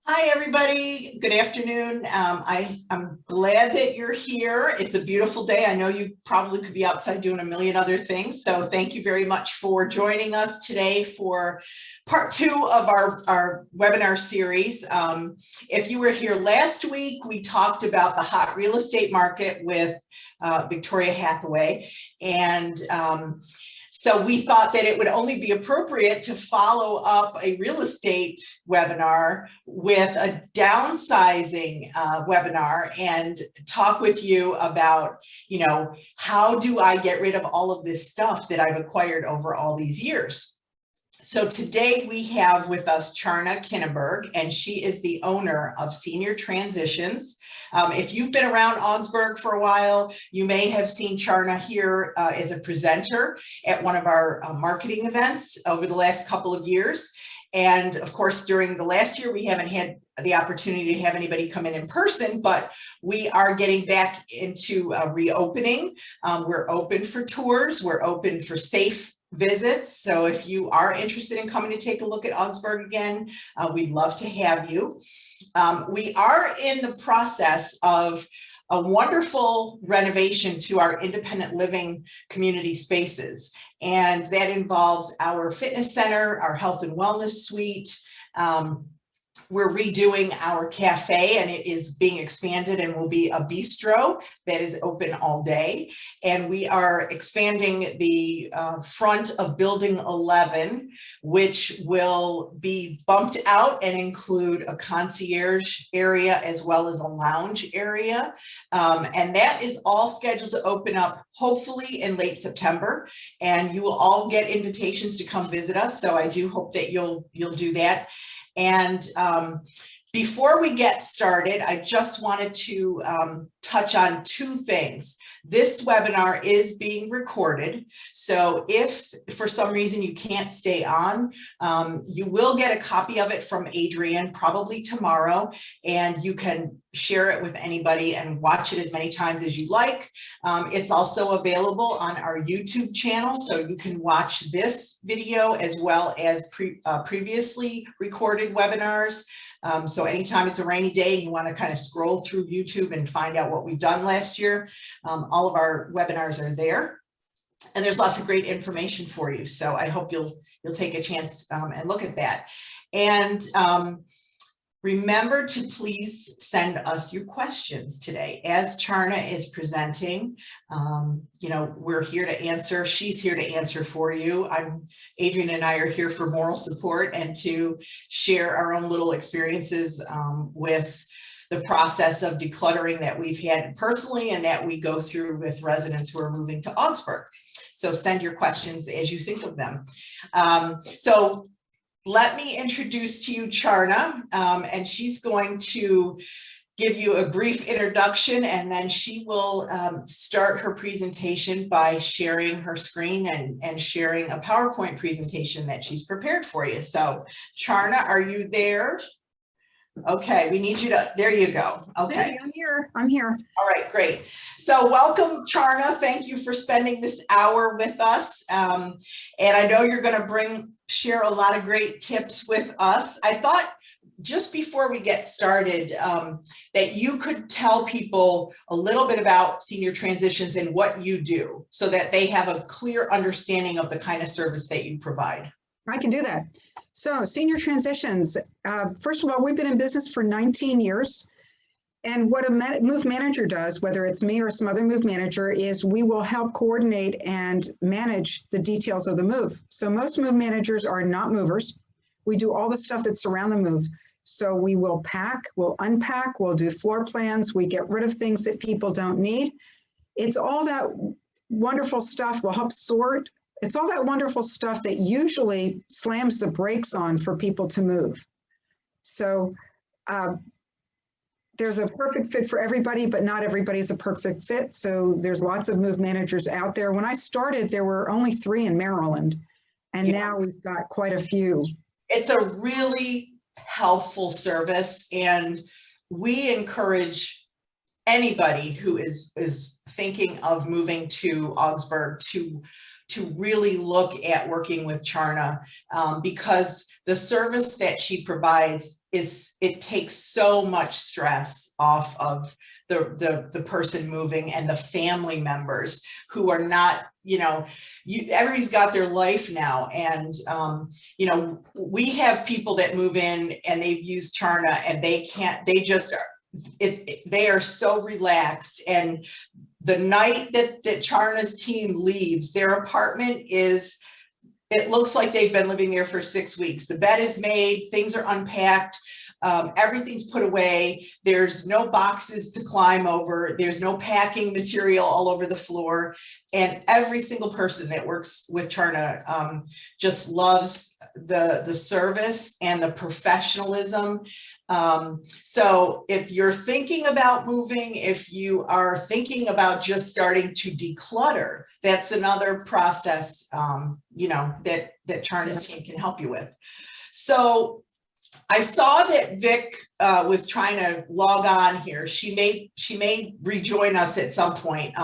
Hi, everybody. Good afternoon. I'm glad that you're here. It's a beautiful day. I know you probably could be outside doing a million other things. So thank you very much for joining us today for part 2 of our webinar series. If you were here last week, we talked about the hot real estate market with Victoria Hathaway. And so we thought that it would only be appropriate to follow up a real estate webinar with a downsizing webinar and talk with you about, how do I get rid of all of this stuff that I've acquired over all these years? So today we have with us Charna Kinneberg, and she is the owner of Senior Transitions. If you've been around Augsburg for a while, you may have seen Charna here as a presenter at one of our marketing events over the last couple of years. And of course, during the last year, we haven't had the opportunity to have anybody come in person, but we are getting back into reopening. We're open for tours. We're open for safe visits. So if you are interested in coming to take a look at Augsburg again, we'd love to have you. We are in the process of a wonderful renovation to our independent living community spaces. And that involves our fitness center, our health and wellness suite. We're redoing our cafe, and it is being expanded and will be a bistro that is open all day. And we are expanding the front of building 11, which will be bumped out and include a concierge area as well as a lounge area. And that is all scheduled to open up hopefully in late September. And you will all get invitations to come visit us. So I do hope that you'll do that. And before we get started, I just wanted to touch on 2 things. This webinar is being recorded. So if for some reason you can't stay on, you will get a copy of it from Adrienne probably tomorrow, and you can share it with anybody and watch it as many times as you like. It's also available on our YouTube channel, so you can watch this video as well as previously recorded webinars. So anytime it's a rainy day and you want to kind of scroll through YouTube and find out what we've done last year, all of our webinars are there. And there's lots of great information for you. So I hope you'll take a chance and look at that. And remember to please send us your questions today. As Charna is presenting, we're here to answer. She's here to answer for you. Adrienne and I are here for moral support and to share our own little experiences with the process of decluttering that we've had personally and that we go through with residents who are moving to Augsburg. So send your questions as you think of them. So let me introduce to you Charna, and she's going to give you a brief introduction, and then she will start her presentation by sharing her screen and sharing a PowerPoint presentation that she's prepared for you. So Charna, are you there? Okay, we need you to, there you go. Okay. Hey, I'm here. All right, great. So welcome, Charna. Thank you for spending this hour with us. And I know you're going to share a lot of great tips with us. I thought just before we get started, that you could tell people a little bit about Senior Transitions and what you do so that they have a clear understanding of the kind of service that you provide. I can do that. So Senior Transitions, first of all, we've been in business for 19 years. And what a move manager does, whether it's me or some other move manager, is we will help coordinate and manage the details of the move. So most move managers are not movers. We do all the stuff that surround the move. So we will pack, we'll unpack, we'll do floor plans, we get rid of things that people don't need. It's all that wonderful stuff. We'll help sort. It's all that wonderful stuff that usually slams the brakes on for people to move. So there's a perfect fit for everybody, but not everybody's a perfect fit. So there's lots of move managers out there. When I started, there were only 3 in Maryland, and now we've got quite a few. It's a really helpful service, and we encourage anybody who is thinking of moving to Augsburg to really look at working with Charna, because the service that she provides it takes so much stress off of the person moving and the family members who are not, everybody's got their life now. And, we have people that move in and they've used Charna and they are so relaxed. And the night that Charna's team leaves, their apartment it looks like they've been living there for 6 weeks. The bed is made, things are unpacked, everything's put away. There's no boxes to climb over. There's no packing material all over the floor. And every single person that works with Charna just loves the service and the professionalism. So if you're thinking about moving, if you are thinking about just starting to declutter, that's another process, that Charna's team can help you with. So I saw that Vic was trying to log on here. She may rejoin us at some point.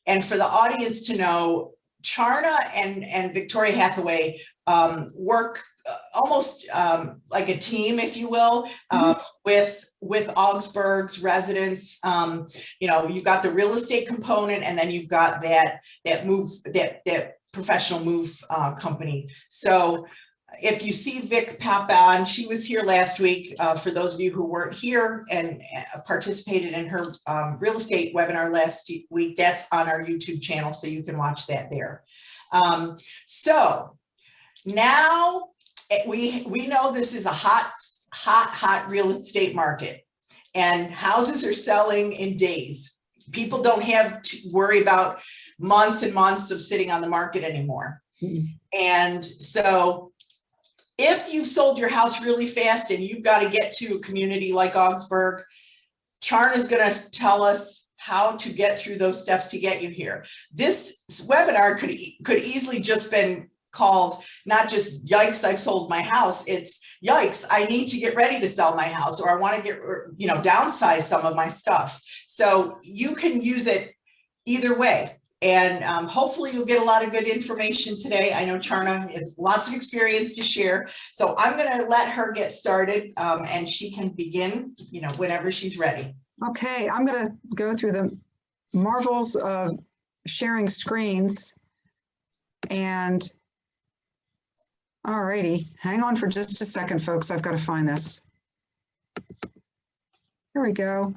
And for the audience to know, Charna and Victoria Hathaway work almost like a team, if you will, with Augsburg's residents. You've got the real estate component, and then you've got that professional move company. So if you see Vic pop on, she was here last week. For those of you who weren't here and participated in her real estate webinar last week, that's on our YouTube channel, so you can watch that there. So now we know this is a hot real estate market, and houses are selling in days. People don't have to worry about months and months of sitting on the market anymore. And so if you've sold your house really fast and you've got to get to a community like Augsburg, Charna is going to tell us how to get through those steps to get you here. This webinar could easily just been called not just Yikes, I've sold my house. It's Yikes, I need to get ready to sell my house, or I want to get, downsize some of my stuff. So you can use it either way. And hopefully you'll get a lot of good information today. I know Charna has lots of experience to share. So I'm going to let her get started and she can begin, whenever she's ready. Okay, I'm going to go through the marvels of sharing screens. And all righty, hang on for just a second, folks. I've got to find this. Here we go.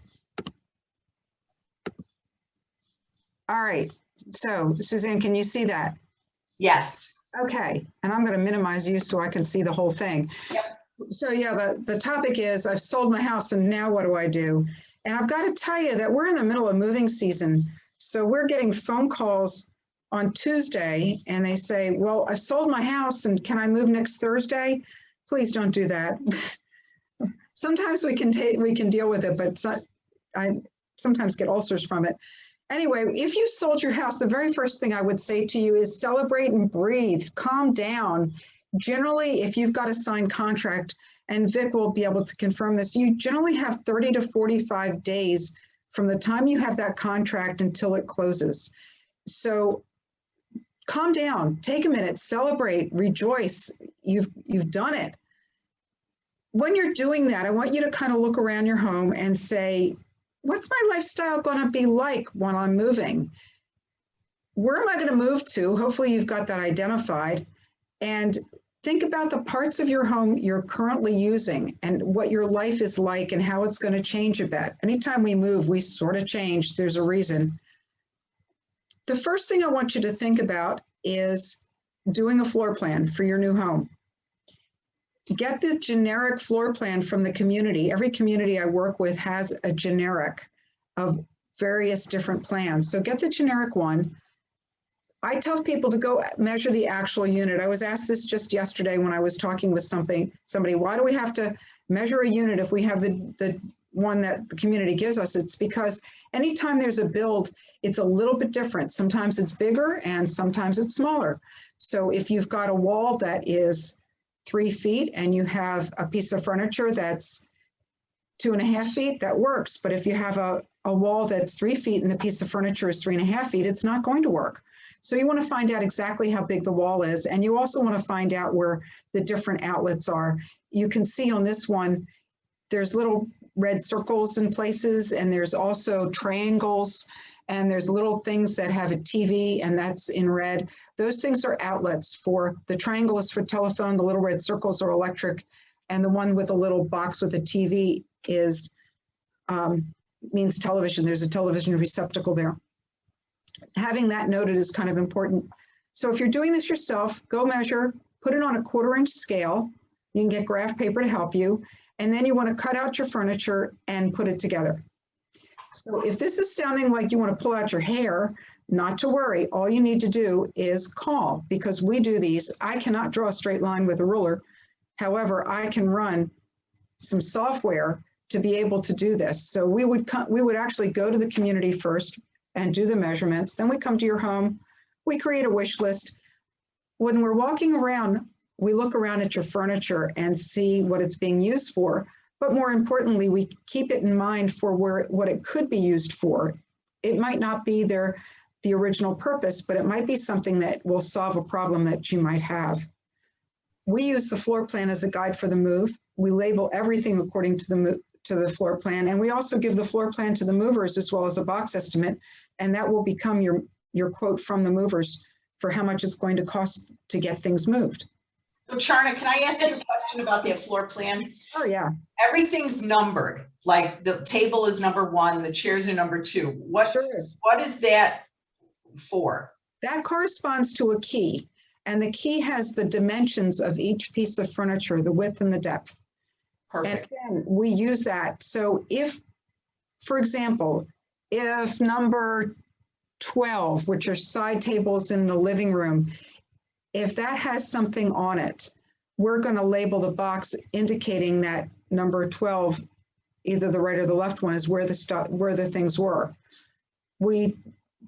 All right. So, Suzanne, can you see that? Yes. Okay, and I'm going to minimize you so I can see the whole thing. Yep. So yeah, the topic is I've sold my house and now what do I do? And I've got to tell you that we're in the middle of moving season. So we're getting phone calls on Tuesday and they say, well, I sold my house and can I move next Thursday? Please don't do that. Sometimes we can deal with it, but I sometimes get ulcers from it. Anyway, if you sold your house, the very first thing I would say to you is celebrate and breathe, calm down. Generally, if you've got a signed contract, and Vic will be able to confirm this, you generally have 30 to 45 days from the time you have that contract until it closes. So calm down, take a minute, celebrate, rejoice, you've done it. When you're doing that, I want you to kind of look around your home and say, what's my lifestyle going to be like when I'm moving? Where am I going to move to? Hopefully you've got that identified. And think about the parts of your home you're currently using and what your life is like and how it's going to change a bit. Anytime we move, we sort of change. There's a reason. The first thing I want you to think about is doing a floor plan for your new home. Get the generic floor plan from the community. Every community I work with has a generic of various different plans. So get the generic one. I tell people to go measure the actual unit. I was asked this just yesterday when I was talking with somebody, why do we have to measure a unit if we have the one that the community gives us? It's because anytime there's a build, it's a little bit different. Sometimes it's bigger and sometimes it's smaller. So if you've got a wall that is 3 feet and you have a piece of furniture that's 2.5 feet, that works. But if you have a wall that's 3 feet and the piece of furniture is 3.5 feet, it's not going to work. So you want to find out exactly how big the wall is. And you also want to find out where the different outlets are. you can see on this one, there's little red circles in places, and there's also triangles, and there's little things that have a TV, and that's in red. Those things are outlets. For the triangle is for telephone, the little red circles are electric, and the one with a little box with a TV is means television. There's a television receptacle there. Having that noted is kind of important. So if you're doing this yourself, go measure, put it on a 1/4-inch scale. You can get graph paper to help you. And then you want to cut out your furniture and put it together. So if this is sounding like you want to pull out your hair, not to worry. All you need to do is call, because we do these. I cannot draw a straight line with a ruler. However, I can run some software to be able to do this. So we would actually go to the community first and do the measurements. Then we come to your home. We create a wish list. When we're walking around, we look around at your furniture and see what it's being used for. But more importantly, we keep it in mind for what it could be used for. It might not be the original purpose, but it might be something that will solve a problem that you might have. We use the floor plan as a guide for the move. We label everything according to the floor plan, and we also give the floor plan to the movers as well as a box estimate, and that will become your quote from the movers for how much it's going to cost to get things moved. So Charna, can I ask you a question about that floor plan? Oh yeah. Everything's numbered, like the table is number 1, the chairs are number 2. What is that for? That corresponds to a key, and the key has the dimensions of each piece of furniture, the width and the depth. Perfect. And again, we use that. So if, for example, if number 12, which are side tables in the living room, if that has something on it, we're going to label the box indicating that number 12, either the right or the left one, is where the things were. We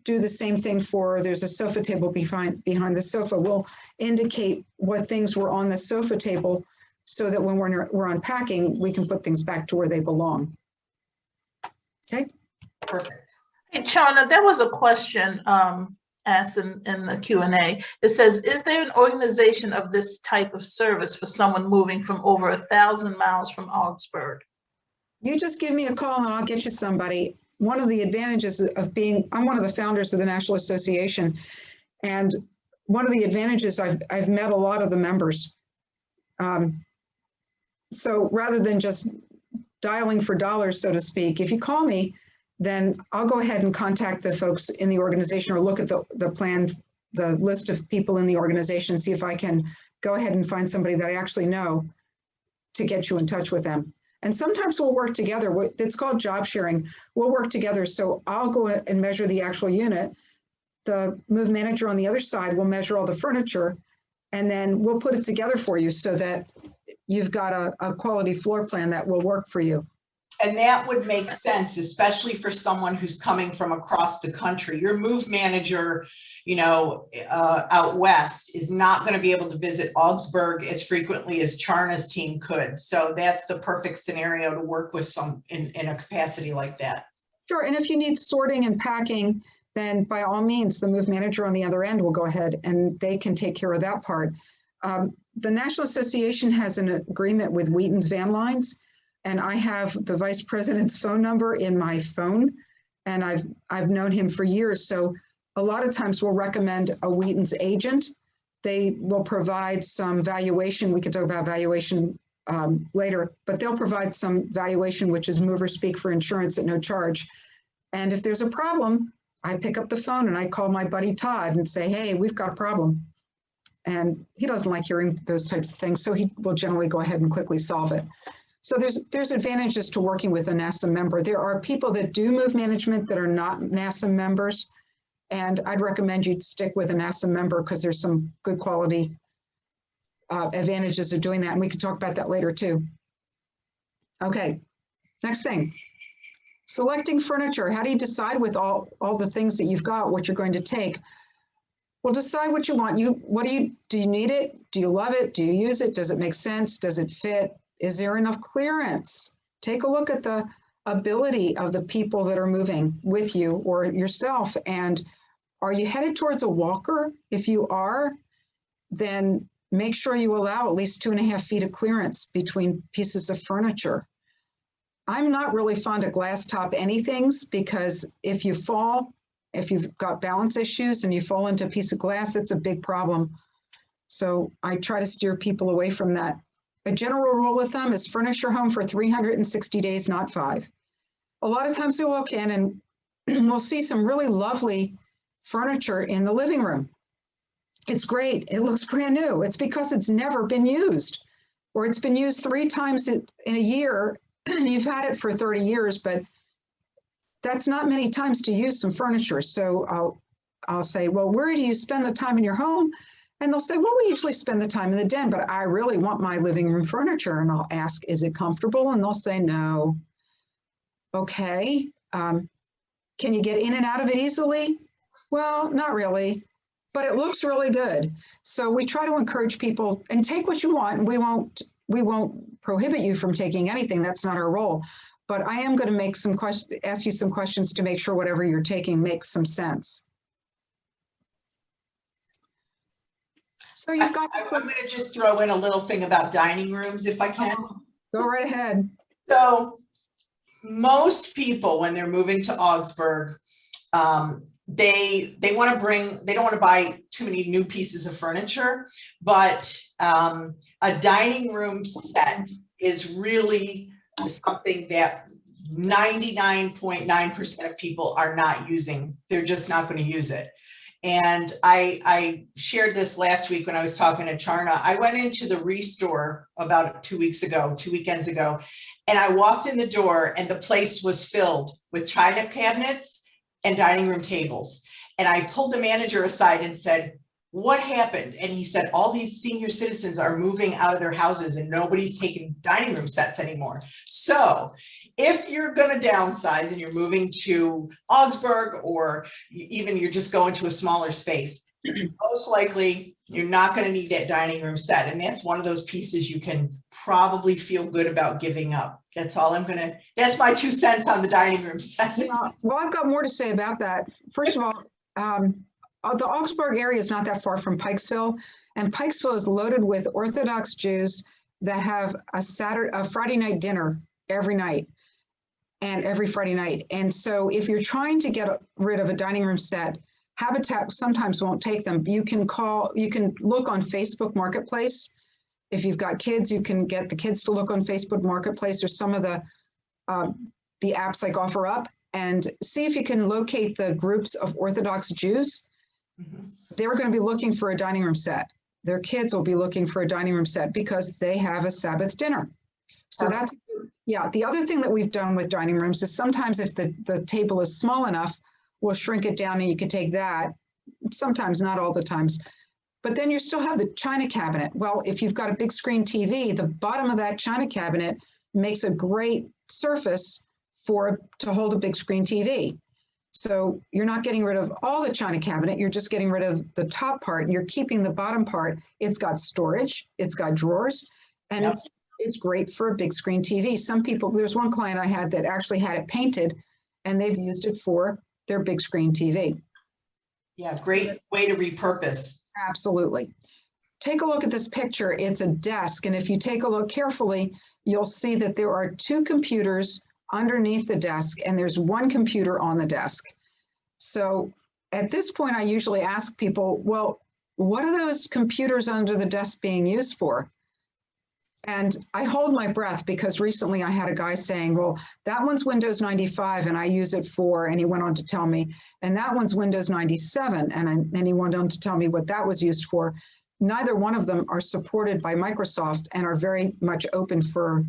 do the same thing for, there's a sofa table behind the sofa. We'll indicate what things were on the sofa table so that when we're unpacking, we can put things back to where they belong. Okay? Perfect. Hey, Charna, there was a question asked in the Q&A. It says, is there an organization of this type of service for someone moving from over 1,000 miles from Augsburg? You just give me a call and I'll get you somebody. One of the advantages of I'm one of the founders of the National Association, and one of the advantages, I've met a lot of the members. So rather than just dialing for dollars, so to speak, if you call me, then I'll go ahead and contact the folks in the organization or look at the plan, the list of people in the organization, see if I can go ahead and find somebody that I actually know to get you in touch with them. And sometimes we'll work together. It's called job sharing. We'll work together. So I'll go and measure the actual unit. The move manager on the other side will measure all the furniture, and then we'll put it together for you so that you've got a quality floor plan that will work for you. And that would make sense, especially for someone who's coming from across the country. Your move manager, out west is not going to be able to visit Augsburg as frequently as Charna's team could. So that's the perfect scenario to work with in a capacity like that. Sure, and if you need sorting and packing, then by all means, the move manager on the other end will go ahead and they can take care of that part. The National Association has an agreement with Wheaton's Van Lines, and I have the vice president's phone number in my phone, and I've known him for years. So a lot of times we'll recommend a Wheaton's agent. They will provide some valuation. We can talk about valuation later, but they'll provide some valuation, which is mover speak for insurance at no charge. And if there's a problem, I pick up the phone and I call my buddy Todd and say, hey, we've got a problem. And he doesn't like hearing those types of things, so he will generally go ahead and quickly solve it. So there's advantages to working with a NASM member. There are people that do move management that are not NASM members, and I'd recommend you stick with a NASM member because there's some good quality advantages of doing that, and we can talk about that later too. Okay, next thing. Selecting furniture. How do you decide with all the things that you've got, what you're going to take? Well, decide what you want. Do you need it? Do you love it? Do you use it? Does it make sense? Does it fit? Is there enough clearance? Take a look at the ability of the people that are moving with you or yourself. And are you headed towards a walker? If you are, then make sure you allow at least 2.5 feet of clearance between pieces of furniture. I'm not really fond of glass top anythings because if you fall, if you've got balance issues and you fall into a piece of glass, it's a big problem. So I try to steer people away from that. A general rule of thumb is furnish your home for 360 days, not 5. A lot of times we walk in and we'll see some really lovely furniture in the living room. It's great. It looks brand new. It's because it's never been used, or it's been used 3 times in a year and you've had it for 30 years, but that's not many times to use some furniture. So I'll say, well, where do you spend the time in your home? And they'll say, well, we usually spend the time in the den, but I really want my living room furniture. And I'll ask, is it comfortable? And they'll say, no. Okay. Can you get in and out of it easily? Well, not really, but it looks really good. So we try to encourage people and take what you want. We won't prohibit you from taking anything. That's not our role. But I am going to make some ask you some questions to make sure whatever you're taking makes some sense. So you've got. I'm going to just throw in a little thing about dining rooms, if I can. Go right ahead. So most people, when they're moving to Augsburg, they want to bring, they don't want to buy too many new pieces of furniture, but a dining room set is really something that 99.9% of people are not using. They're just not going to use it. And I shared this last week when I was talking to Charna. I went into the Restore about 2 weekends ago, and I walked in the door and the place was filled with china cabinets and dining room tables. And I pulled the manager aside and said, what happened? And he said, all these senior citizens are moving out of their houses and nobody's taking dining room sets anymore. So if you're going to downsize and you're moving to Augsburg, or even you're just going to a smaller space, most likely you're not going to need that dining room set. And that's one of those pieces you can probably feel good about giving up. That's all I'm going to, that's my 2 cents on the dining room set. Yeah, well, I've got more to say about that. First of all, the Augsburg area is not that far from Pikesville, and Pikesville is loaded with Orthodox Jews that have a Friday night dinner every night and every Friday night. And so if you're trying to get rid of a dining room set, Habitat sometimes won't take them. You can look on Facebook Marketplace. If you've got kids, you can get the kids to look on Facebook Marketplace or some of the apps like OfferUp, and see if you can locate the groups of Orthodox Jews. Mm-hmm. They're going to be looking for a dining room set. Their kids will be looking for a dining room set because they have a Sabbath dinner. So that's, yeah. The other thing that we've done with dining rooms is sometimes if the table is small enough, we'll shrink it down and you can take that. Sometimes, not all the times. But then you still have the china cabinet. Well, if you've got a big screen TV, the bottom of that china cabinet makes a great surface to hold a big screen TV. So you're not getting rid of all the china cabinet, you're just getting rid of the top part and you're keeping the bottom part. It's got storage, it's got drawers, and yep. It's great for a big screen TV. Some people, there's one client I had that actually had it painted and they've used it for their big screen TV. Yeah, great way to repurpose. Absolutely. Take a look at this picture. It's a desk, and if you take a look carefully, you'll see that there are 2 computers underneath the desk, and there's 1 computer on the desk. So at this point, I usually ask people, well, what are those computers under the desk being used for? And I hold my breath because recently I had a guy saying, well, that one's Windows 95 and I use it for, and he went on to tell me, and that one's Windows 97. And he went on to tell me what that was used for. Neither one of them are supported by Microsoft and are very much open for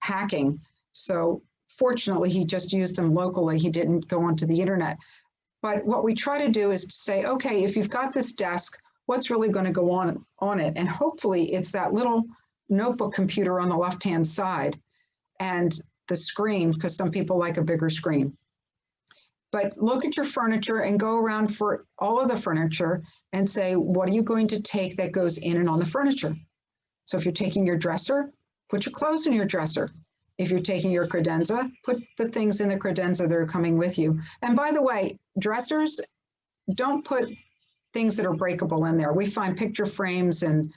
hacking. So fortunately, he just used them locally. He didn't go onto the internet. But what we try to do is to say, okay, if you've got this desk, what's really going to go on it? And hopefully it's that little notebook computer on the left-hand side and the screen, because some people like a bigger screen. But look at your furniture and go around for all of the furniture and say, what are you going to take that goes in and on the furniture? So if you're taking your dresser, put your clothes in your dresser. If you're taking your credenza, put the things in the credenza that are coming with you. And by the way, dressers, don't put things that are breakable in there. We find picture frames and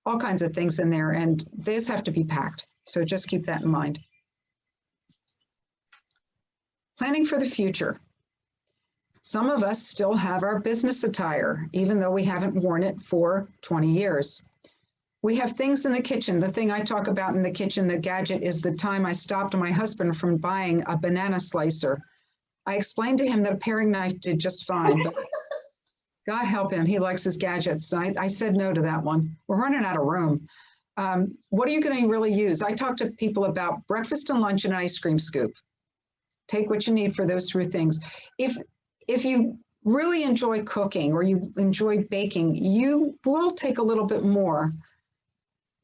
all kinds of things in there, and these have to be packed. So just keep that in mind. Planning for the future. Some of us still have our business attire, even though we haven't worn it for 20 years. We have things in the kitchen. The thing I talk about in the kitchen, the gadget, is the time I stopped my husband from buying a banana slicer. I explained to him that a paring knife did just fine, but God help him, he likes his gadgets. I said no to that one. We're running out of room. What are you going to really use? I talk to people about breakfast and lunch and an ice cream scoop. Take what you need for those three things. If you really enjoy cooking or you enjoy baking, you will take a little bit more.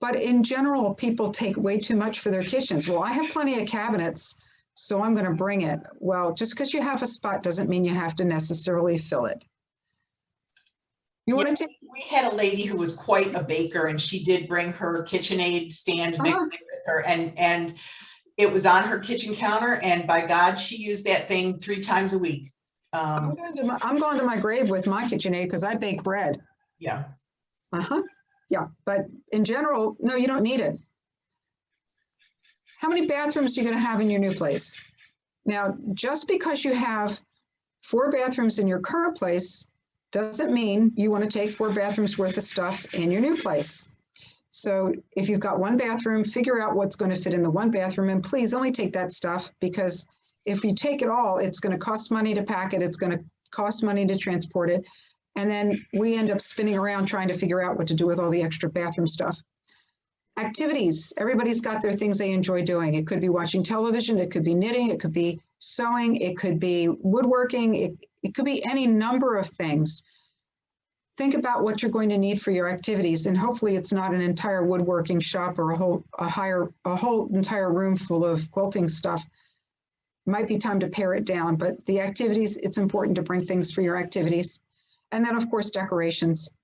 But in general, people take way too much for their kitchens. Well, I have plenty of cabinets, so I'm going to bring it. Well, just because you have a spot doesn't mean you have to necessarily fill it. You want to take? We had a lady who was quite a baker, and she did bring her KitchenAid stand with her, and it was on her kitchen counter. And by God, she used that thing 3 times a week. I'm going to my grave with my KitchenAid because I bake bread. Yeah. Yeah, but in general, no, you don't need it. How many bathrooms are you going to have in your new place? Now, just because you have 4 bathrooms in your current place doesn't mean you want to take 4 bathrooms worth of stuff in your new place. So if you've got 1 bathroom, figure out what's going to fit in the 1 bathroom, and please only take that stuff, because if you take it all, it's going to cost money to pack it. It's going to cost money to transport it. And then we end up spinning around trying to figure out what to do with all the extra bathroom stuff. Activities. Everybody's got their things they enjoy doing. It could be watching television. It could be knitting. It could be sewing. It could be woodworking. It could be any number of things. Think about what you're going to need for your activities, and hopefully it's not an entire woodworking shop or a whole entire room full of quilting stuff. Might be time to pare it down, but the activities, it's important to bring things for your activities. And then, of course, decorations.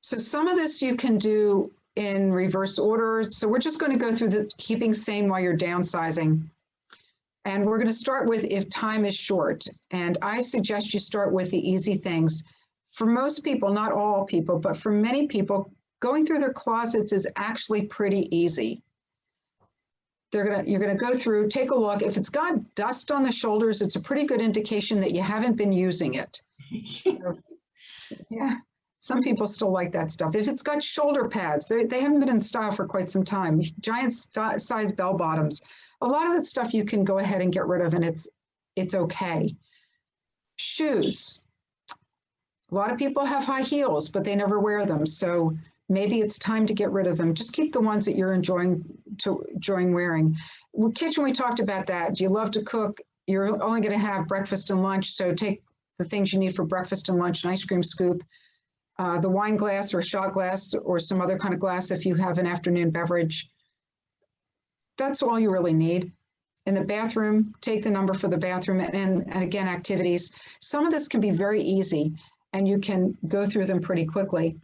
So some of this you can do in reverse order. So we're just going to go through the keeping sane while you're downsizing. And we're going to start with if time is short. And I suggest you start with the easy things. For most people, not all people, but for many people, going through their closets is actually pretty easy. You're going to go through, take a look. If it's got dust on the shoulders, it's a pretty good indication that you haven't been using it. So, yeah, some people still like that stuff. If it's got shoulder pads, they haven't been in style for quite some time. Giant size bell bottoms. A lot of that stuff you can go ahead and get rid of, and it's okay. Shoes. A lot of people have high heels, but they never wear them. So maybe it's time to get rid of them. Just keep the ones that you're enjoying wearing. Kitchen, we talked about that. Do you love to cook? You're only going to have breakfast and lunch. So take the things you need for breakfast and lunch, an ice cream scoop, the wine glass or shot glass or some other kind of glass if you have an afternoon beverage. That's all you really need. In the bathroom, take the number for the bathroom, and again, activities. Some of this can be very easy, and you can go through them pretty quickly.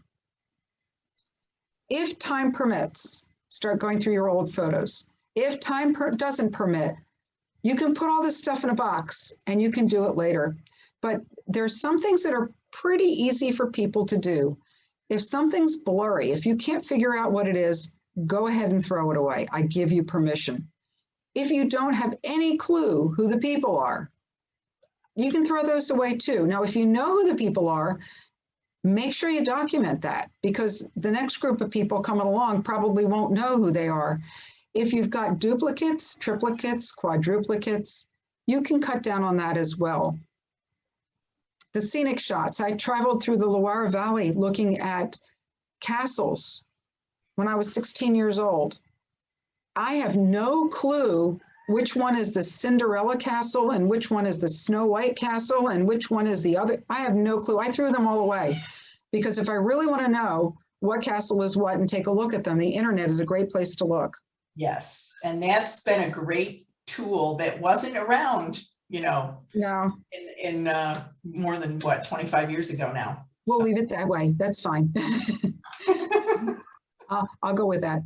If time permits, start going through your old photos. If time doesn't permit, you can put all this stuff in a box and you can do it later. But there's some things that are pretty easy for people to do. If something's blurry, if you can't figure out what it is, go ahead and throw it away. I give you permission. If you don't have any clue who the people are, you can throw those away too. Now, if you know who the people are, make sure you document that, because the next group of people coming along probably won't know who they are. If you've got duplicates, triplicates, quadruplicates, you can cut down on that as well. The scenic shots. I traveled through the Loire Valley looking at castles when I was 16 years old. I have no clue which one is the Cinderella castle and which one is the Snow White castle and which one is the other. I have no clue. I threw them all away, because if I really want to know what castle is what and take a look at them, the internet is a great place to look. Yes, and that's been a great tool that wasn't around, No. in more than 25 years ago now. We'll leave it that way. That's fine. I'll go with that.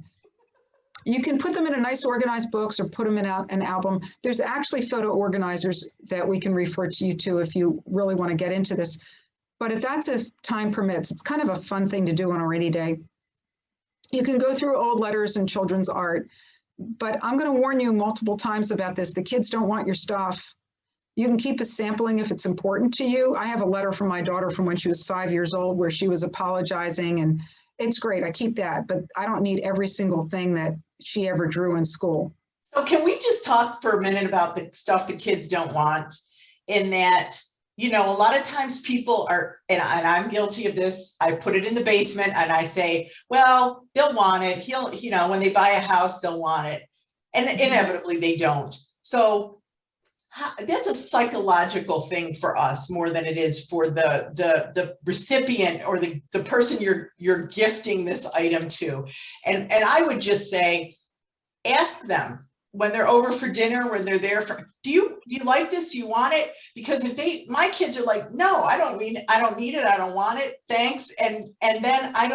You can put them in a nice organized books or put them in an album. There's actually photo organizers that we can refer to you to if you really want to get into this. But if that's if time permits, it's kind of a fun thing to do on a rainy day. You can go through old letters and children's art, but I'm going to warn you multiple times about this. The kids don't want your stuff. You can keep a sampling if it's important to you. I have a letter from my daughter from when she was 5 years old where she was apologizing, and it's great. I keep that, but I don't need every single thing that she ever drew in school. So can we just talk for a minute about the stuff the kids don't want? In that, you know, a lot of times people are, and I'm guilty of this, I put it in the basement and I say, well, they'll want it. You know, when they buy a house, they'll want it. And inevitably they don't. So that's a psychological thing for us more than it is for the recipient or the person you're gifting this item to. And I would just say, ask them when they're over for dinner, when they're there for, do you like this? Do you want it? Because if my kids are like, no, I don't need it. I don't want it. Thanks. And then I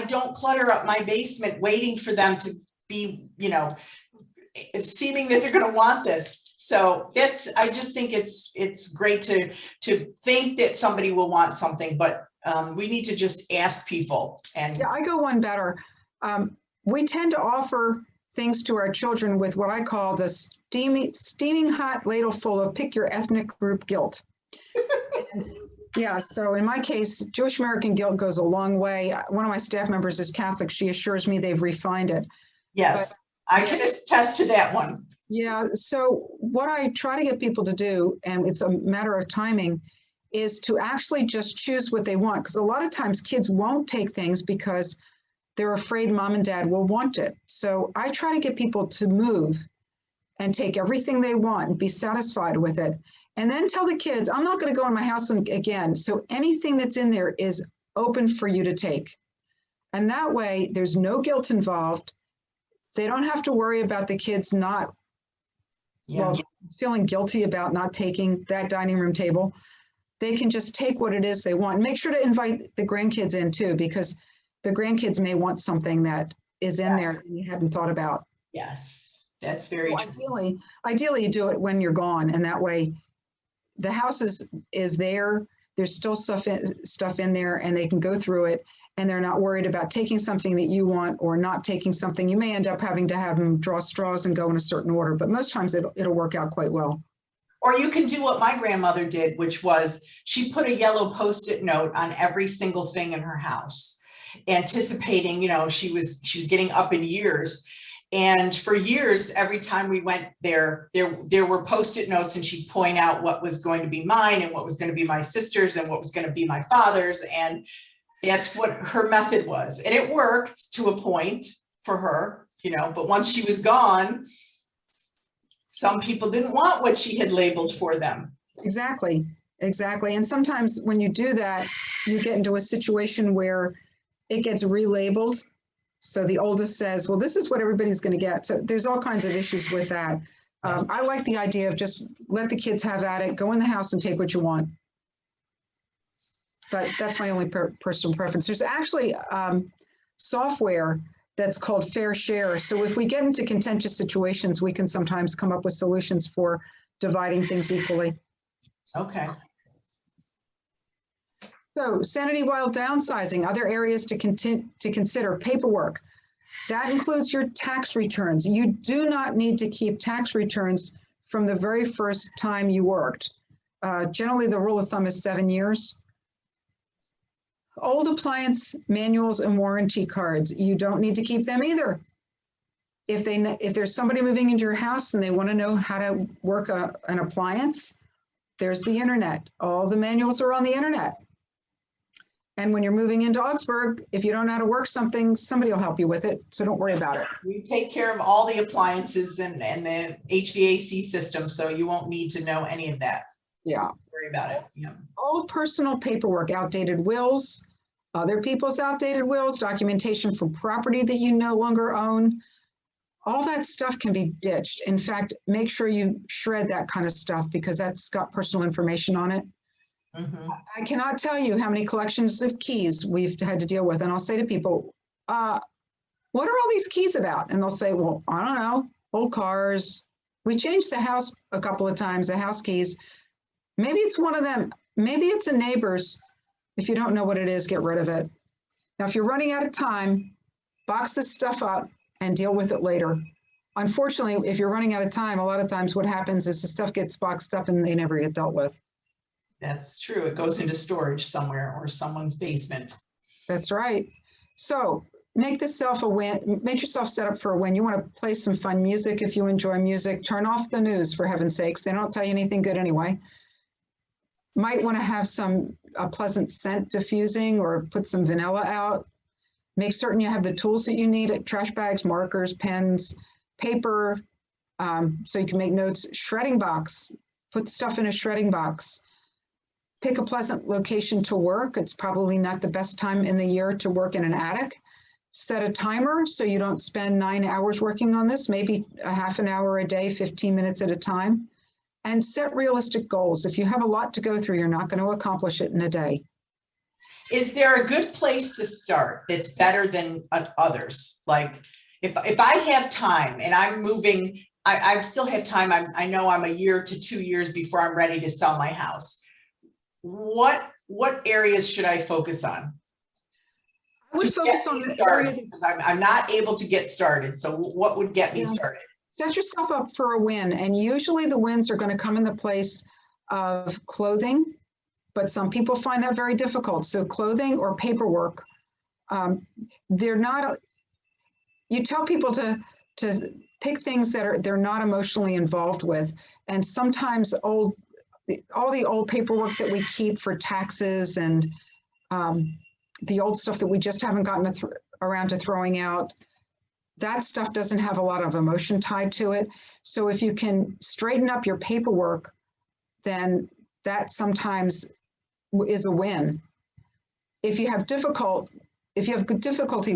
don't clutter up my basement waiting for them to be, you know, seeming that they're going to want this. So I just think it's great to think that somebody will want something, but we need to just ask people. And yeah, I go one better. We tend to offer things to our children with what I call the steaming hot ladle full of pick your ethnic group guilt. And, yeah, so in my case, Jewish American guilt goes a long way. One of my staff members is Catholic. She assures me they've refined it. Yes, but I can attest to that one. Yeah, so what I try to get people to do, and it's a matter of timing, is to actually just choose what they want. Because a lot of times kids won't take things because they're afraid mom and dad will want it. So I try to get people to move and take everything they want and be satisfied with it. And then tell the kids, I'm not going to go in my house again. So anything that's in there is open for you to take. And that way there's no guilt involved. They don't have to worry about the kids not feeling guilty about not taking that dining room table. They can just take what it is they want. Make sure to invite the grandkids in too, because the grandkids may want something that is in there and you hadn't thought about. Yes, that's very true. Ideally you do it when you're gone, and that way the house is there. There's still stuff in there, and they can go through it, and they're not worried about taking something that you want or not taking something. You may end up having to have them draw straws and go in a certain order, but most times it'll work out quite well. Or you can do what my grandmother did, which was she put a yellow Post-it note on every single thing in her house, anticipating, you know, she was getting up in years. And for years, every time we went there were Post-it notes, and she'd point out what was going to be mine and what was going to be my sister's and what was going to be my father's. And that's what her method was. And it worked to a point for her, you know, but once she was gone, some people didn't want what she had labeled for them. Exactly. And sometimes when you do that, you get into a situation where it gets relabeled. So the oldest says, well, this is what everybody's going to get. So there's all kinds of issues with that. I like the idea of just let the kids have at it, go in the house and take what you want. But that's my only personal preference. There's actually software that's called Fair Share. So if we get into contentious situations, we can sometimes come up with solutions for dividing things equally. Okay. So sanity while downsizing, other areas to consider: paperwork. That includes your tax returns. You do not need to keep tax returns from the very first time you worked. Generally, the rule of thumb is 7 years. Old appliance manuals and warranty cards, you don't need to keep them either. If there's somebody moving into your house and they want to know how to work an appliance, there's the internet. All the manuals are on the internet. And when you're moving into Augsburg, if you don't know how to work something, somebody will help you with it. So don't worry about it. We take care of all the appliances and the HVAC system, so you won't need to know any of that. Yeah. Don't worry about it. Yeah. All personal paperwork, outdated wills, other people's outdated wills, documentation for property that you no longer own. All that stuff can be ditched. In fact, make sure you shred that kind of stuff because that's got personal information on it. Mm-hmm. I cannot tell you how many collections of keys we've had to deal with. And I'll say to people, what are all these keys about? And they'll say, well, I don't know, old cars. We changed the house a couple of times, the house keys. Maybe it's one of them. maybe it's a neighbor's. If you don't know what it is, get rid of it. Now, if you're running out of time, box this stuff up and deal with it later. Unfortunately, if you're running out of time, a lot of times what happens is the stuff gets boxed up and they never get dealt with. That's true. It goes into storage somewhere or someone's basement. That's right. So make yourself a win, make yourself set up for a win. You want to play some fun music if you enjoy music. Turn off the news, for heaven's sakes. They don't tell you anything good anyway. Might want to have a pleasant scent diffusing or put some vanilla out. Make certain you have the tools that you need, trash bags, markers, pens, paper, so you can make notes. Shredding box, put stuff in a shredding box. Pick a pleasant location to work. It's probably not the best time in the year to work in an attic. Set a timer so you don't spend 9 hours working on this, maybe a half an hour a day, 15 minutes at a time. And set realistic goals. If you have a lot to go through, you're not going to accomplish it in a day. Is there a good place to start that's better than others? Like if I have time and I'm moving, I still have time. I know I'm a year to 2 years before I'm ready to sell my house. What areas should I focus on? I would focus on the area because I'm not able to get started. So what would get me started? Set yourself up for a win. And usually the wins are going to come in the place of clothing, but some people find that very difficult. So clothing or paperwork, they're not, you tell people to pick things that they're not emotionally involved with. And sometimes all the old paperwork that we keep for taxes and the old stuff that we just haven't gotten around to throwing out, that stuff doesn't have a lot of emotion tied to it. So if you can straighten up your paperwork, then that sometimes is a win. If you have difficulty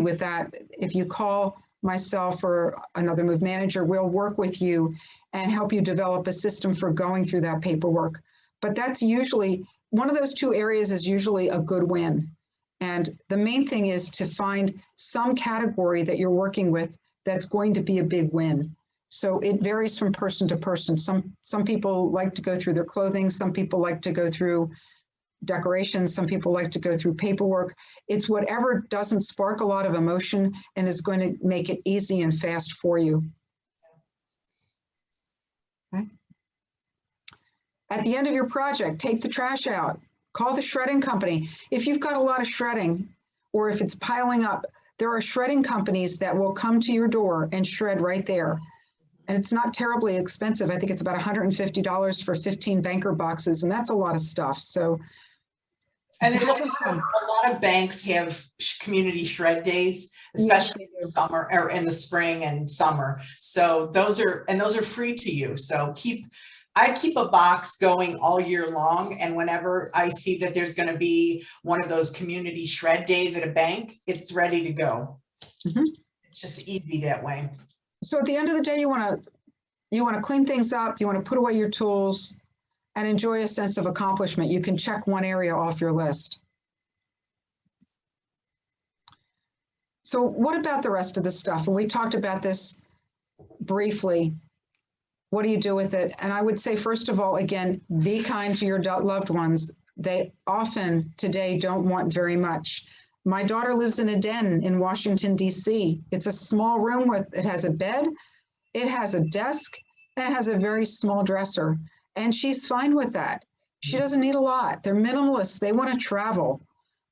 with that, if you call myself or another move manager, we'll work with you and help you develop a system for going through that paperwork. But that's usually, one of those two areas is usually a good win. And the main thing is to find some category that you're working with that's going to be a big win. So it varies from person to person. Some people like to go through their clothing. Some people like to go through decorations. Some people like to go through paperwork. It's whatever doesn't spark a lot of emotion and is going to make it easy and fast for you. Okay. At the end of your project, take the trash out. Call the shredding company. If you've got a lot of shredding, or if it's piling up, there are shredding companies that will come to your door and shred right there. And it's not terribly expensive. I think it's about $150 for 15 banker boxes, and that's a lot of stuff. So, and there's a lot of banks have community shred days, especially in the summer or in the spring and summer. So those are free to you. So I keep a box going all year long, and whenever I see that there's going to be one of those community shred days at a bank, it's ready to go. Mm-hmm. It's just easy that way. So at the end of the day, you want to clean things up, you want to put away your tools and enjoy a sense of accomplishment. You can check one area off your list. So what about the rest of the stuff? And we talked about this briefly. What do you do with it? And I would say, first of all, again, be kind to your loved ones. They often today don't want very much. My daughter lives in a den in Washington, D.C. It's a small room it has a bed, it has a desk, and it has a very small dresser. And she's fine with that. She doesn't need a lot. They're minimalists. They want to travel.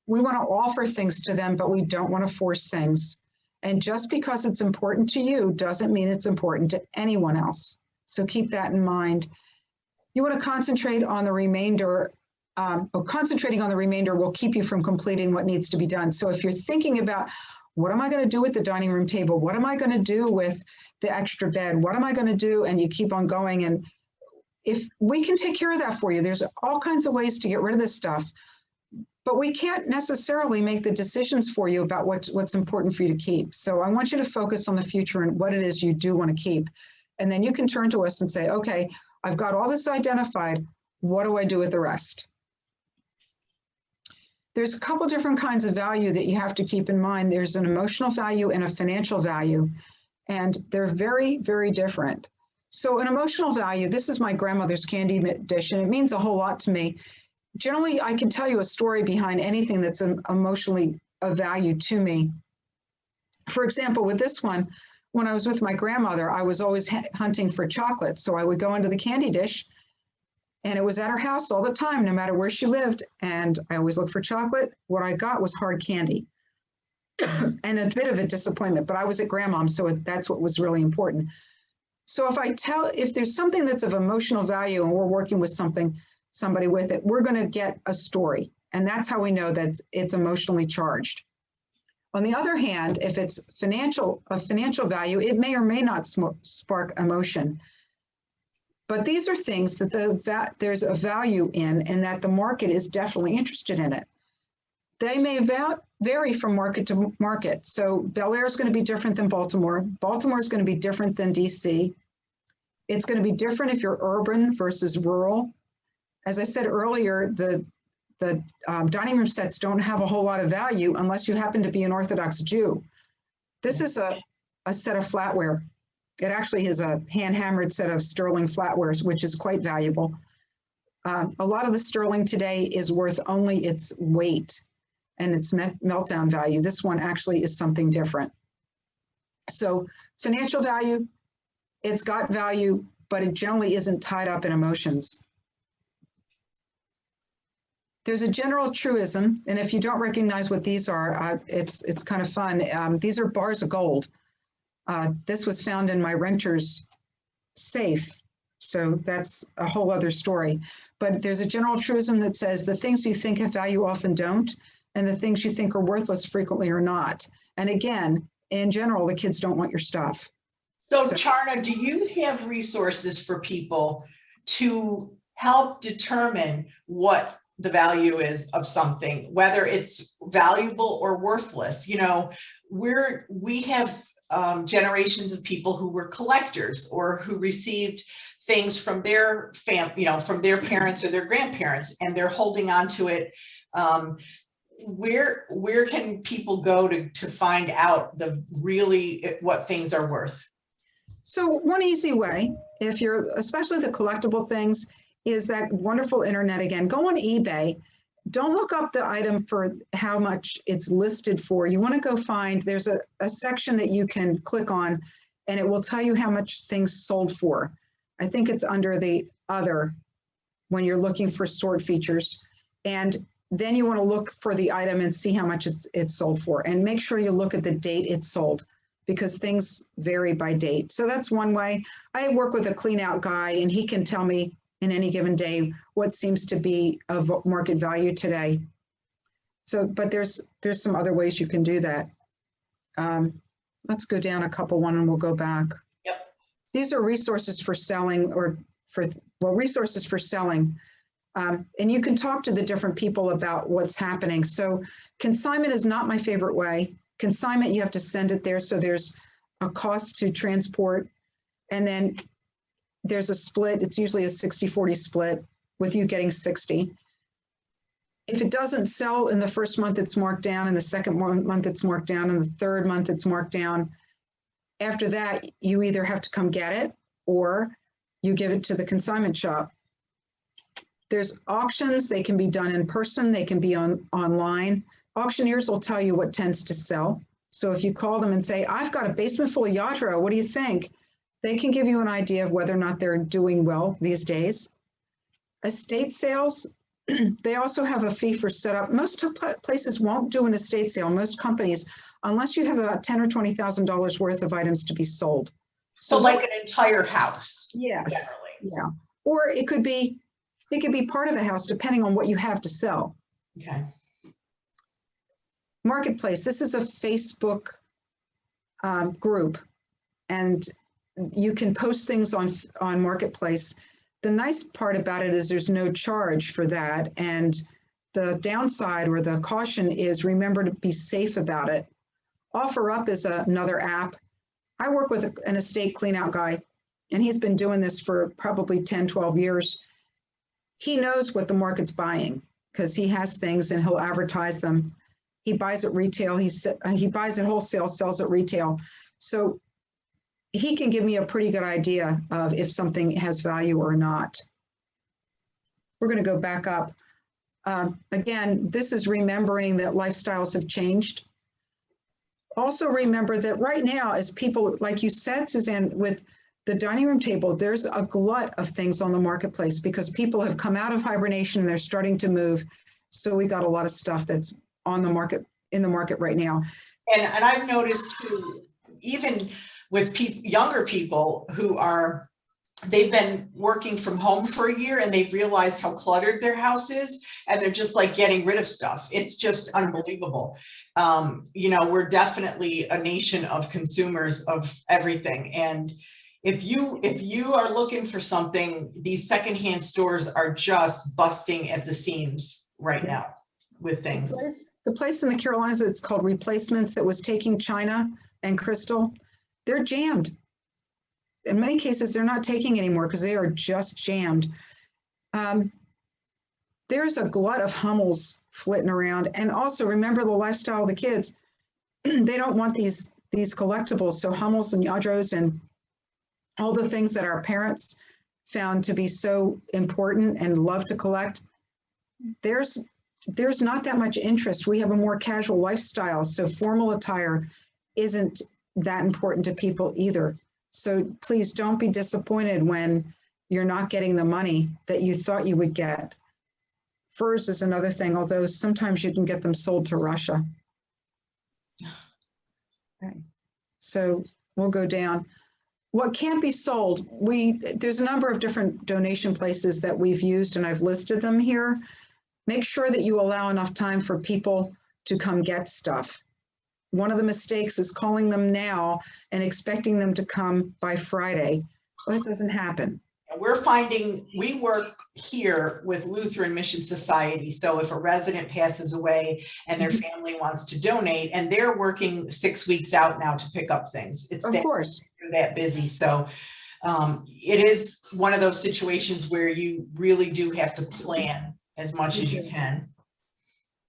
We want to offer things to them, but we don't want to force things. And just because it's important to you doesn't mean it's important to anyone else. So keep that in mind. You want to concentrate on the remainder. Concentrating on the remainder will keep you from completing what needs to be done. So if you're thinking about, what am I going to do with the dining room table? What am I going to do with the extra bed? What am I going to do? And you keep on going. And if we can take care of that for you, there's all kinds of ways to get rid of this stuff. But we can't necessarily make the decisions for you about what's important for you to keep. So I want you to focus on the future and what it is you do want to keep. And then you can turn to us and say, okay, I've got all this identified. What do I do with the rest? There's a couple different kinds of value that you have to keep in mind. There's an emotional value and a financial value, and they're very, very different. So an emotional value, this is my grandmother's candy dish, and it means a whole lot to me. Generally, I can tell you a story behind anything that's emotionally of value to me. For example, with this one, when I was with my grandmother, I was always hunting for chocolate. So I would go into the candy dish, and it was at her house all the time, no matter where she lived. And I always looked for chocolate. What I got was hard candy and a bit of a disappointment, but I was at grandmom's, so that's what was really important. So if there's something that's of emotional value and we're working with somebody with it, we're going to get a story. And that's how we know that it's emotionally charged. On the other hand, if it's of financial value, it may or may not spark emotion. But these are things that there's a value in, and that the market is definitely interested in it. They may vary from market to market. So Bel Air is going to be different than Baltimore. Baltimore is going to be different than DC. It's going to be different if you're urban versus rural. As I said earlier, the dining room sets don't have a whole lot of value unless you happen to be an Orthodox Jew. This is a set of flatware. It actually is a hand-hammered set of sterling flatwares, which is quite valuable. A lot of the sterling today is worth only its weight and its meltdown value. This one actually is something different. So financial value, it's got value, but it generally isn't tied up in emotions. There's a general truism, and if you don't recognize what these are, it's kind of fun. These are bars of gold. This was found in my renter's safe, so that's a whole other story. But there's a general truism that says the things you think have value often don't, and the things you think are worthless frequently are not. And again, in general, the kids don't want your stuff. So Charna, do you have resources for people to help determine what the value is of something, whether it's valuable or worthless? You know, we have generations of people who were collectors or who received things from their from their parents or their grandparents, and they're holding on to it. Where can people go to find out what things are worth? So one easy way, if you're, especially the collectible things, is that wonderful internet again. Go on eBay. Don't look up the item for how much it's listed for. You want to go find, there's a section that you can click on, and it will tell you how much things sold for. I think it's under the other when you're looking for sort features. And then you want to look for the item and see how much it's sold for. And make sure you look at the date it's sold, because things vary by date. So that's one way. I work with a clean out guy, and he can tell me in any given day what seems to be of market value today. So, but there's some other ways you can do that. Let's go down a couple and we'll go back. Yep. These are resources for selling, resources for selling. And you can talk to the different people about what's happening. So consignment is not my favorite way. Consignment, you have to send it there, so there's a cost to transport, and then there's a split. It's usually a 60-40 split with you getting 60. If it doesn't sell in the first month, it's marked down. In the second month, it's marked down. In the third month, it's marked down. After that, you either have to come get it or you give it to the consignment shop. There's auctions. They can be done in person. They can be online. Auctioneers will tell you what tends to sell. So if you call them and say, I've got a basement full of Yadro, what do you think? They can give you an idea of whether or not they're doing well these days. Estate sales, they also have a fee for setup. Most places won't do an estate sale, most companies, unless you have about $10,000 or $20,000 worth of items to be sold. So like an entire house. Yes. Generally. Yeah. Or it could be part of a house depending on what you have to sell. Okay. Marketplace, this is a Facebook group, and you can post things on Marketplace. The nice part about it is there's no charge for that. And the downside or the caution is remember to be safe about it. OfferUp is another app. I work with an estate clean out guy, and he's been doing this for probably 10, 12 years. He knows what the market's buying because he has things and he'll advertise them. He buys at retail, he buys at wholesale, sells at retail. So he can give me a pretty good idea of if something has value or not. We're going to go back up. Again, this is remembering that lifestyles have changed. Also remember that right now, as people, like you said, Suzanne, with the dining room table, there's a glut of things on the marketplace because people have come out of hibernation and they're starting to move. So we got a lot of stuff that's on the market, in the market right now. And I've noticed too, even with younger people who are, they've been working from home for a year and they've realized how cluttered their house is, and they're just like getting rid of stuff. It's just unbelievable. You know, we're definitely a nation of consumers of everything. And if you are looking for something, these secondhand stores are just busting at the seams right now with things. The place in the Carolinas, it's called Replacements, that was taking China and Crystal, they're jammed. In many cases, they're not taking anymore because they are just jammed. There's a glut of Hummels flitting around. And also remember the lifestyle of the kids. They don't want these collectibles. So Hummels and Yadros and all the things that our parents found to be so important and love to collect, there's not that much interest. We have a more casual lifestyle. So formal attire isn't that important to people either. So please don't be disappointed when you're not getting the money that you thought you would get. Furs is another thing, although sometimes you can get them sold to Russia. Okay. So we'll go down. What can't be sold, there's a number of different donation places that we've used, and I've listed them here. Make sure that you allow enough time for people to come get stuff. One of the mistakes is calling them now and expecting them to come by Friday. Well, that doesn't happen. We're finding, we work here with Lutheran Mission Society. So if a resident passes away and their family wants to donate, and they're working 6 weeks out now to pick up things. It's of course that busy. So it is one of those situations where you really do have to plan as much as you can.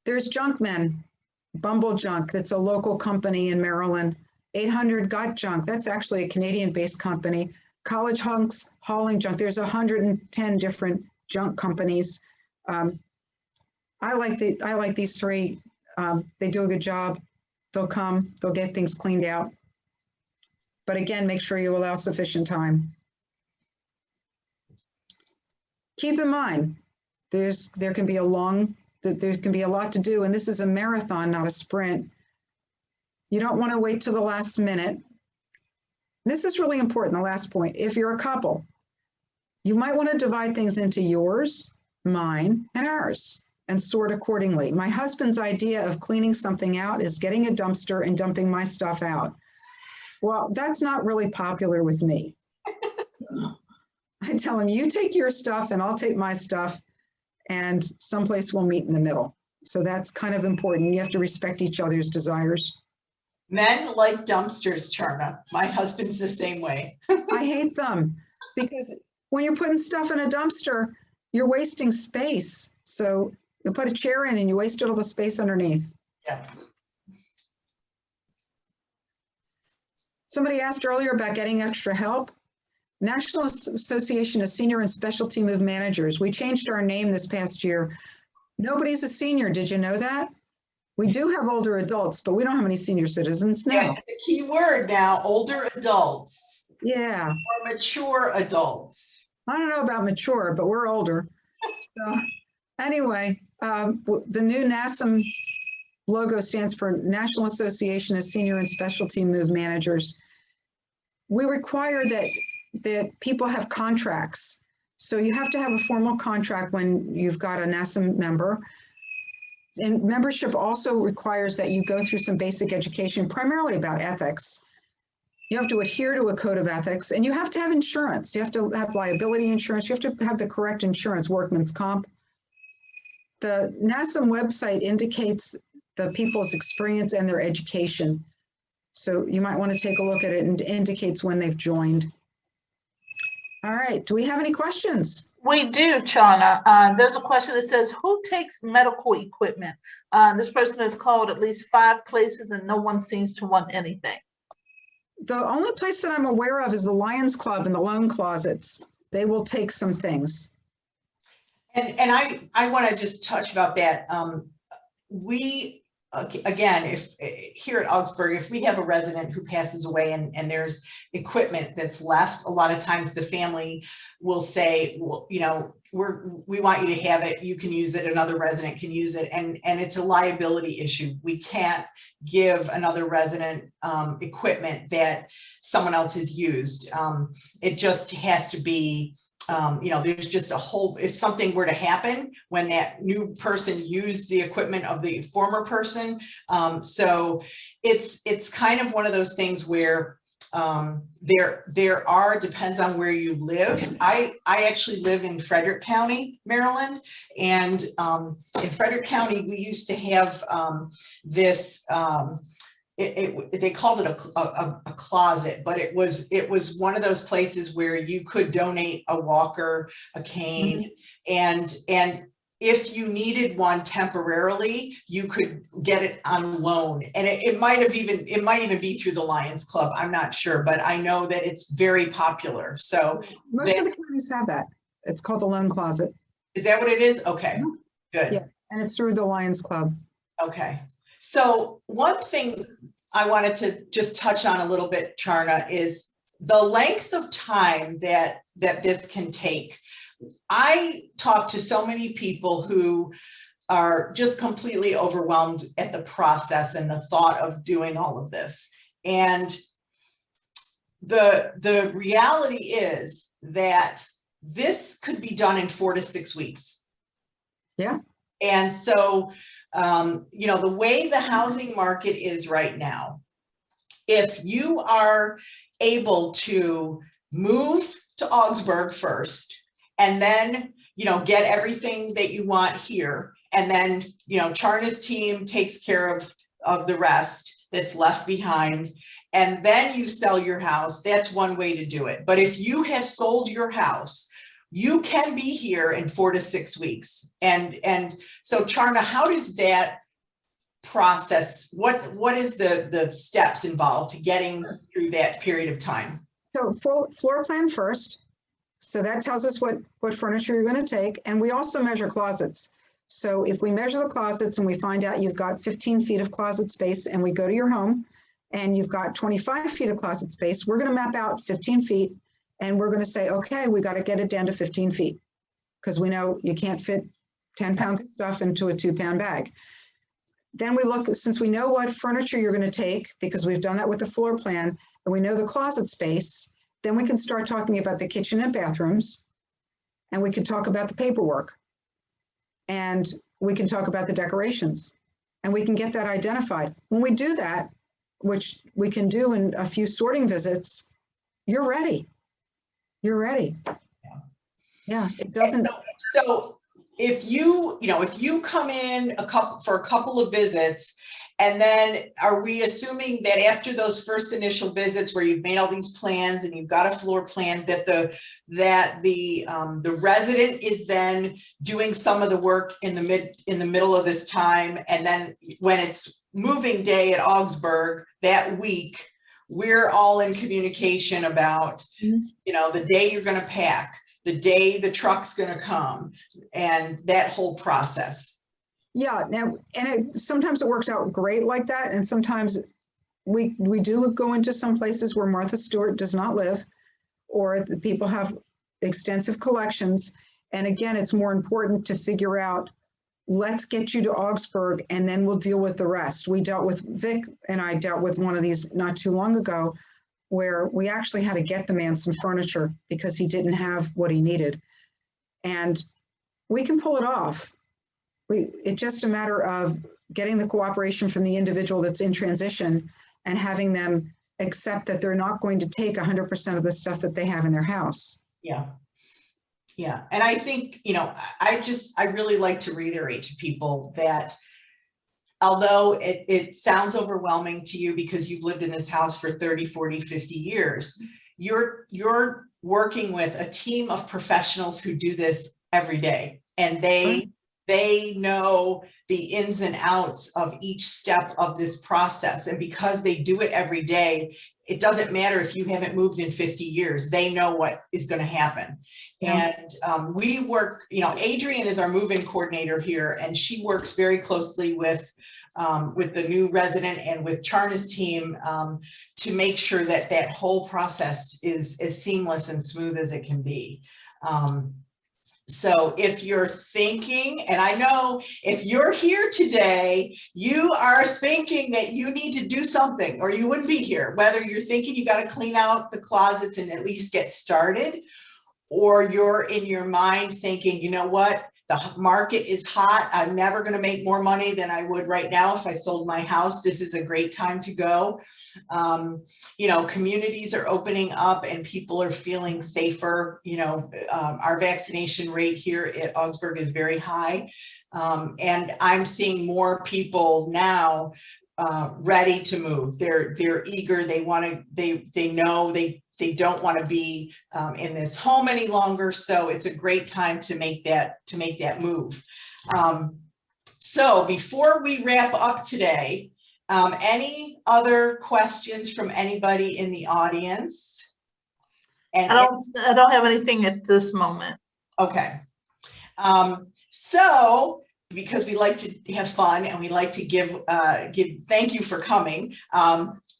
There's Junkmen, Bumble Junk, that's a local company in Maryland. 800 Got Junk, that's actually a Canadian-based company. College Hunks Hauling Junk, there's 110 different junk companies. I like these three. They do a good job. They'll come, they'll get things cleaned out. But again, make sure you allow sufficient time. Keep in mind, there can be a lot to do, and this is a marathon, not a sprint. You don't want to wait till the last minute. This is really important, the last point. If you're a couple, you might want to divide things into yours, mine, and ours, and sort accordingly. My husband's idea of cleaning something out is getting a dumpster and dumping my stuff out. Well, that's not really popular with me. I tell him, you take your stuff and I'll take my stuff, and someplace we'll meet in the middle. So that's kind of important. You have to respect each other's desires. Men like dumpsters, Charna. My husband's the same way. I hate them because when you're putting stuff in a dumpster, you're wasting space. So you put a chair in and you wasted all the space underneath. Yeah. Somebody asked earlier about getting extra help. National Association of Senior and Specialty Move Managers. We changed our name this past year. Nobody's a senior. Did you know that? We do have older adults, but we don't have any senior citizens now. Yes, the key word now, older adults. Yeah. Or mature adults. I don't know about mature, but we're older. So anyway, the new NASM logo stands for National Association of Senior and Specialty Move Managers. We require that people have contracts. So you have to have a formal contract when you've got a NASM member. And membership also requires that you go through some basic education, primarily about ethics. You have to adhere to a code of ethics, and you have to have insurance. You have to have liability insurance. You have to have the correct insurance, workman's comp. The NASM website indicates the people's experience and their education. So you might want to take a look at it, and it indicates when they've joined. All right, do we have any questions? We do, Charna. There's a question that says, who takes medical equipment? This person has called at least 5 places and no one seems to want anything. The only place that I'm aware of is the Lions Club and the Loan Closets. They will take some things. And I want to just touch about that. We, again, if here at Augsburg, if we have a resident who passes away and there's equipment that's left, a lot of times the family will say, well, you know, we want you to have it, you can use it, another resident can use it, and it's a liability issue. We can't give another resident equipment that someone else has used. It just has to be, you know, there's just a whole, if something were to happen when that new person used the equipment of the former person. So it's kind of one of those things where there are, depends on where you live. I actually live in Frederick County, Maryland. And in Frederick County, we used to have this, they called it a closet, but it was one of those places where you could donate a walker, a cane, and if you needed one temporarily, you could get it on loan. And it might even be through the Lions Club. I'm not sure, but I know that it's very popular. So most of the counties have that. It's called the loan closet. Is that what it is? Okay, good. Yeah, and it's through the Lions Club. Okay. So one thing I wanted to just touch on a little bit, Charna, is the length of time that this can take. I talk to so many people who are just completely overwhelmed at the process and the thought of doing all of this. And the reality is that this could be done in 4 to 6 weeks. Yeah. And so, you know, the way the housing market is right now, if you are able to move to Augsburg first, and then, you know, get everything that you want here, and then, you know, Charna's team takes care of the rest that's left behind, and then you sell your house, that's one way to do it. But if you have sold your house, you can be here in 4 to 6 weeks. And so Charna, how does that process, what is the steps involved to getting through that period of time? So floor plan first. So that tells us what furniture you're going to take. And we also measure closets. So if we measure the closets and we find out you've got 15 feet of closet space, and we go to your home and you've got 25 feet of closet space, we're going to map out 15 feet. And we're going to say, okay, we got to get it down to 15 feet because we know you can't fit 10 pounds of stuff into a 2-pound bag. Then we look, since we know what furniture you're going to take, because we've done that with the floor plan, and we know the closet space, then we can start talking about the kitchen and bathrooms, and we can talk about the paperwork, and we can talk about the decorations, and we can get that identified. When we do that, which we can do in a few sorting visits, you're ready. You're ready. Yeah, it doesn't. So if you come in for a couple of visits, and then are we assuming that after those first initial visits where you've made all these plans and you've got a floor plan, that the resident is then doing some of the work in the middle of this time, and then when it's moving day at Augsburg that week, we're all in communication about, you know, the day you're going to pack, the day the truck's going to come, and that whole process. Yeah, now, and sometimes it works out great like that, and sometimes we do go into some places where Martha Stewart does not live, or the people have extensive collections, and again, it's more important to figure out, let's get you to Augsburg, and then we'll deal with the rest. We dealt with, Vic and I dealt with one of these not too long ago, where we actually had to get the man some furniture because he didn't have what he needed, and we can pull it off. It's just a matter of getting the cooperation from the individual that's in transition and having them accept that they're not going to take 100% of the stuff that they have in their house. Yeah. Yeah. And I think, you know, I really like to reiterate to people that although it sounds overwhelming to you because you've lived in this house for 30, 40, 50 years, you're working with a team of professionals who do this every day, and they They know the ins and outs of each step of this process. And because they do it every day, it doesn't matter if you haven't moved in 50 years, they know what is going to happen. Yeah. And we work, Adrienne is our move-in coordinator here, and she works very closely with the new resident and with Charna's team to make sure that that whole process is as seamless and smooth as it can be. So if you're thinking, and I know if you're here today, you are thinking that you need to do something or you wouldn't be here, whether you're thinking you got to clean out the closets and at least get started, or you're in your mind thinking, you know what, the market is hot. I'm never going to make more money than I would right now if I sold my house. This is a great time to go. Communities are opening up and people are feeling safer. Our vaccination rate here at Augsburg is very high. And I'm seeing more people now ready to move. They're eager. They want to, they know they don't want to be in this home any longer. So it's a great time to make that move. So before we wrap up today, any other questions from anybody in the audience? And I don't have anything at this moment. okay. So because we like to have fun and we like to give thank you for coming.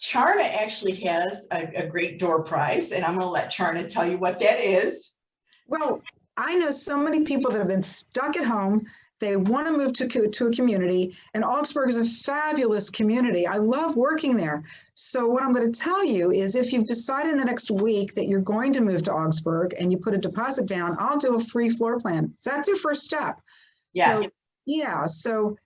Charna actually has a great door prize, and I'm going to let Charna tell you what that is. Well, I know so many people that have been stuck at home. They want to move to a community, and Augsburg is a fabulous community. I love working there. So what I'm going to tell you is if you've decided in the next week that you're going to move to Augsburg and you put a deposit down, I'll do a free floor plan. So that's your first step. Yes. So, yeah. So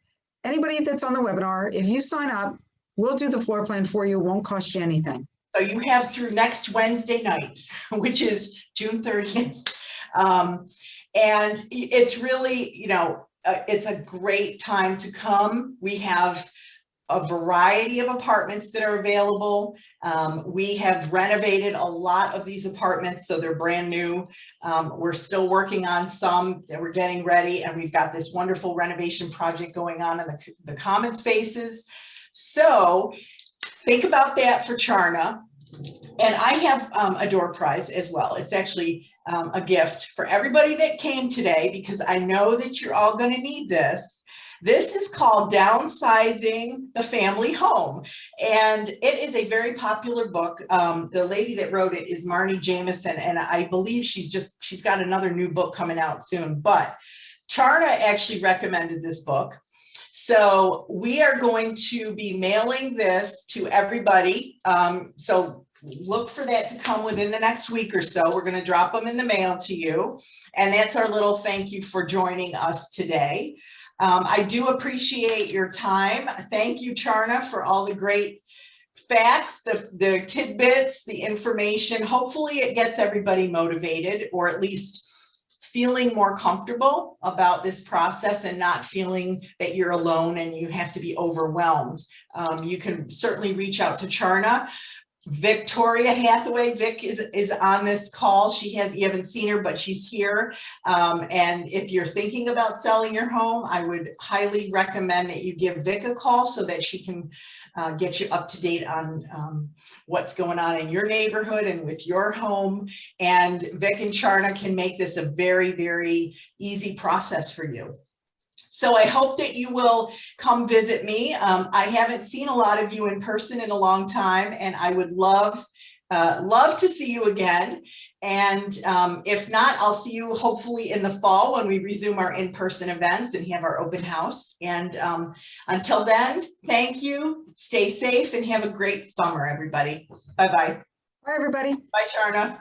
anybody that's on the webinar, if you sign up, we'll do the floor plan for you. It won't cost you anything. So you have through next Wednesday night, which is June 30th. And it's really, it's a great time to come. We have a variety of apartments that are available. We have renovated a lot of these apartments, so they're brand new. We're still working on some that we're getting ready, and we've got this wonderful renovation project going on in the common spaces. So think about that for Charna. And I have a door prize as well. It's actually a gift for everybody that came today, because I know that you're all going to need this. This is called Downsizing the Family Home. And it is a very popular book. The lady that wrote it is Marnie Jameson, and I believe she's got another new book coming out soon. But Charna actually recommended this book. So we are going to be mailing this to everybody. So look for that to come within the next week or so. We're going to drop them in the mail to you. And that's our little thank you for joining us today. I do appreciate your time. Thank you, Charna, for all the great facts, the tidbits, the information. Hopefully it gets everybody motivated, or at least feeling more comfortable about this process and not feeling that you're alone and you have to be overwhelmed. You can certainly reach out to Charna. Victoria Hathaway, Vic is on this call. You haven't seen her, but she's here. And if you're thinking about selling your home, I would highly recommend that you give Vic a call so that she can get you up to date on what's going on in your neighborhood and with your home. And Vic and Charna can make this a very, very easy process for you. So I hope that you will come visit me. I haven't seen a lot of you in person in a long time, and I would love to see you again. And if not, I'll see you hopefully in the fall when we resume our in-person events and have our open house. And until then, thank you, stay safe, and have a great summer, everybody. Bye-bye. Bye, everybody. Bye, Charna.